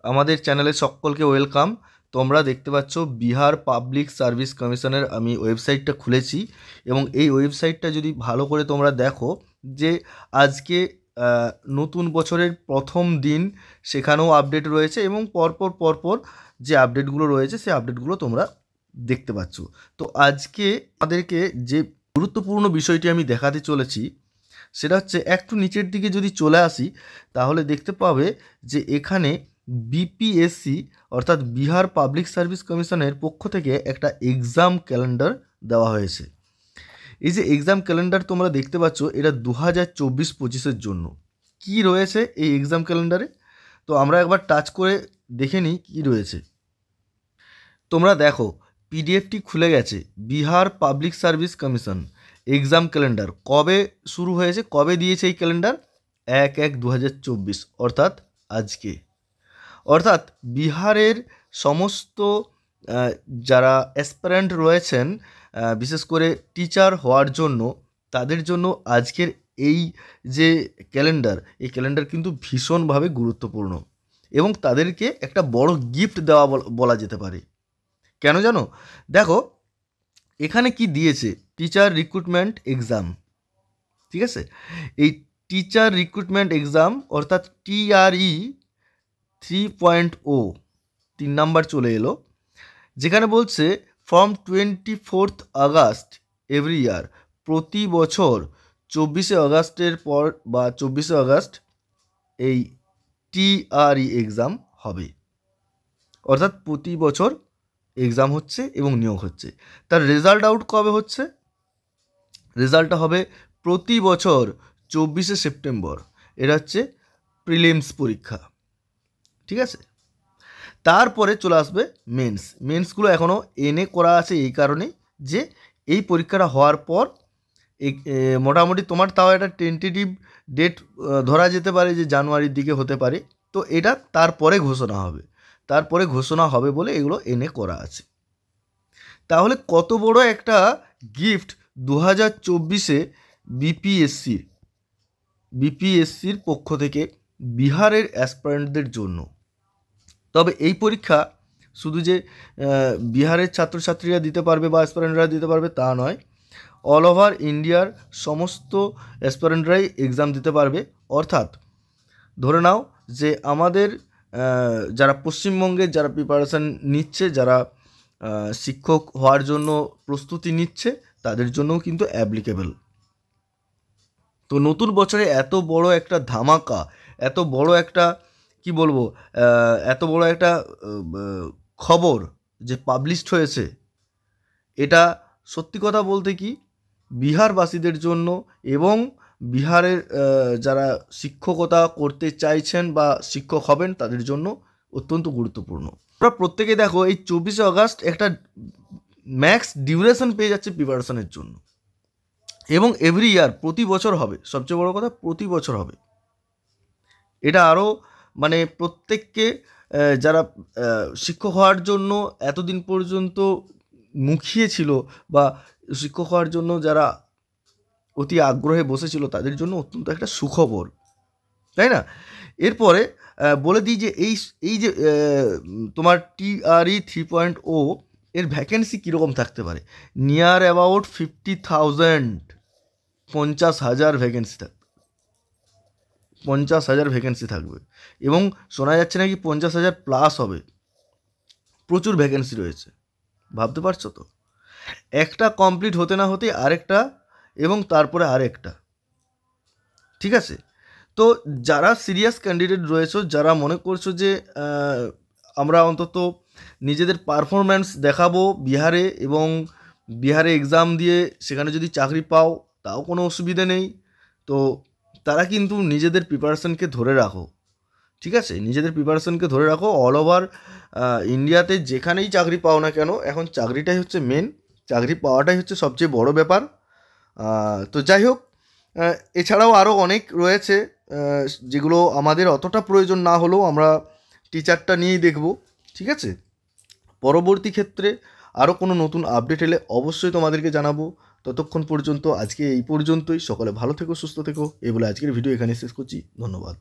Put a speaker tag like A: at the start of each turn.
A: আমাদের চ্যানেলে সকলকে ওয়েলকাম। তোমরা দেখতে পাচ্ছ বিহার পাবলিক সার্ভিস কমিশনের আমি ওয়েবসাইটটা খুলেছি এবং এই ওয়েবসাইটটা যদি ভালো করে তোমরা দেখো যে আজকে নতুন বছরের প্রথম দিন, সেখানেও আপডেট রয়েছে এবং পরপর যে আপডেটগুলো রয়েছে সেই আপডেটগুলো তোমরা দেখতে পাচ্ছ। তো আজকে আমাদেরকে যে গুরুত্বপূর্ণ বিষয়টি আমি দেখাতে চলেছি সেটা হচ্ছে, একটু নিচের দিকে যদি চলে আসি তাহলে দেখতে পাবে যে এখানে বিপিএসসি অর্থাৎ বিহার পাবলিক সার্ভিস কমিশনের পক্ষ থেকে একটা এক্সাম ক্যালেন্ডার দেওয়া হয়েছে। এই যে এক্সাম ক্যালেন্ডার তোমরা দেখতে পাচ্ছ, এটা 2024-25-এর জন্য কি রয়েছে এই এক্সাম ক্যালেন্ডারে। তো আমরা একবার টাচ করে দেখে নিই কী রয়েছে। তোমরা দেখো, পিডিএফটি খুলে গেছে। Bihar public service commission exam calendar কবে শুরু হয়েছে, কবে দিয়েছে এই ক্যালেন্ডার? 1/1/2024, অর্থাৎ আজকে। অর্থাৎ বিহারের সমস্ত যারা অ্যাসপারেন্ট রয়েছেন, বিশেষ করে টিচার হওয়ার জন্য, তাদের জন্য আজকের এই যে ক্যালেন্ডার, এই ক্যালেন্ডার কিন্তু ভীষণভাবে গুরুত্বপূর্ণ এবং তাদেরকে একটা বড় গিফট দেওয়া বলা যেতে পারে। কেন জানো? দেখো এখানে কি দিয়েছে, টিচার রিক্রুটমেন্ট এক্সাম। ঠিক আছে, এই টিচার রিক্রুটমেন্ট এক্সাম অর্থাৎ TRE 3.0 3 নাম্বার চলে এলো, যেখানে বলছে ফ্রম 24 আগস্ট এভরি ইয়ার, প্রতি বছর 24শে আগস্টের পর বা 24শে আগস্ট এই TRE এক্সাম হবে। অর্থাৎ প্রতি বছর এক্সাম হচ্ছে এবং নিয়োগ হচ্ছে। তার রেজাল্ট আউট কবে হচ্ছে? রেজাল্টটা হবে প্রতি বছর 24শে সেপ্টেম্বর। এটা হচ্ছে প্রিলিমস পরীক্ষা। ঠিক আছে, তারপরে চলে আসবে মেন্স। মেন্সগুলো এখনও এনে করা আছে এই কারণে যে এই পরীক্ষাটা হওয়ার পর মোটামুটি তোমার তাও একটা টেন্টেটিভ ডেট ধরা যেতে পারে যে জানুয়ারির দিকে হতে পারে। তো এটা তারপরে ঘোষণা হবে বলে এগুলো এনে করা আছে। তাহলে কত বড় একটা গিফট 2024-এ বিপিএসসির পক্ষ থেকে বিহারের অ্যাসপারেন্টদের জন্য। তবে এই পরীক্ষা শুধু যে বিহারের ছাত্রছাত্রীরা দিতে পারবে বা অ্যাসপারেন্টরা দিতে পারবে তা নয়, অল ওভার ইন্ডিয়ার সমস্ত অ্যাসপারেন্টরাই এক্সাম দিতে পারবে। অর্থাৎ ধরে নাও যে আমাদের যারা পশ্চিমবঙ্গের যারা প্রিপারেশান নিচ্ছে, যারা শিক্ষক হওয়ার জন্য প্রস্তুতি নিচ্ছে, তাদের জন্যও কিন্তু অ্যাপ্লিকেবল। তো নতুন বছরে এত বড় একটা ধামাকা, এত বড় একটা কি বলবো, এত বড় একটা খবর যে পাবলিশড হয়েছে, এটা সত্যি কথা বলতে কি বিহারবাসীদের জন্য এবং বিহারের যারা শিক্ষকতা করতে চাইছেন বা শিক্ষক হবেন তাদের জন্য অত্যন্ত গুরুত্বপূর্ণ। আমরা প্রত্যেকে দেখো এই 24শে আগস্ট একটা ম্যাক্স ডিউরেশন পেয়ে যাচ্ছে প্রিপারেশনের জন্য এবং এভরি ইয়ার প্রতি বছর হবে। সবচেয়ে বড় কথা, প্রতি বছর হবে। এটা আরও মানে প্রত্যেককে যারা শিক্ষক হওয়ার জন্য এতদিন পর্যন্ত মুখিয়ে ছিল বা শিক্ষক হওয়ার জন্য যারা অতি আগ্রহে বসেছিল, তাদের জন্য অত্যন্ত একটা সুখবর, তাই না? এরপরে বলে দিই যে এই যে তোমার TRE 3.0 এর ভ্যাকেন্সি কীরকম থাকতে পারে। নিয়ার অ্যাবাউট 50,000, 50,000 ভ্যাকেন্সি থাকবে। 50,000 ভ্যাকেন্সি থাকবে এবং শোনা যাচ্ছে নাকি 50,000 প্লাস হবে। প্রচুর ভ্যাকেন্সি রয়েছে, ভাবতে পারছো তো? একটা কমপ্লিট হতে না হতে আরেকটা এবং তারপরে আরেকটা। ঠিক আছে, তো যারা সিরিয়াস ক্যান্ডিডেট রয়েছে, যারা মনে করছো যে আমরা অন্তত নিজেদের পারফরম্যান্স দেখাবো বিহারে এবং বিহারে এক্সাম দিয়ে সেখানে যদি চাকরি পাও তাও কোনো অসুবিধে নেই, তো তারা কিন্তু নিজেদের প্রিপারেশনকে ধরে রাখো। ঠিক আছে, নিজেদের প্রিপারেশনকে ধরে রাখো। অল ওভার ইন্ডিয়াতে যেখানেই চাকরি পাও না কেন, এখন চাকরিটাই হচ্ছে মেন, চাকরি পাওয়াটাই হচ্ছে সবচেয়ে বড় ব্যাপার। তো যাই হোক, এছাড়াও আরও অনেক রয়েছে যেগুলো আমাদের অতটা প্রয়োজন না হলেও আমরা টিচারটা নিয়েই দেখব। ঠিক আছে, পরবর্তী ক্ষেত্রে আরও কোনো নতুন আপডেট এলে অবশ্যই তোমাদেরকে জানাবো। ততক্ষণ পর্যন্ত আজকে এই পর্যন্তই। সকলে ভালো থেকো, সুস্থ থেকো, এই বলে আজকের ভিডিও এখানে শেষ করছি। ধন্যবাদ।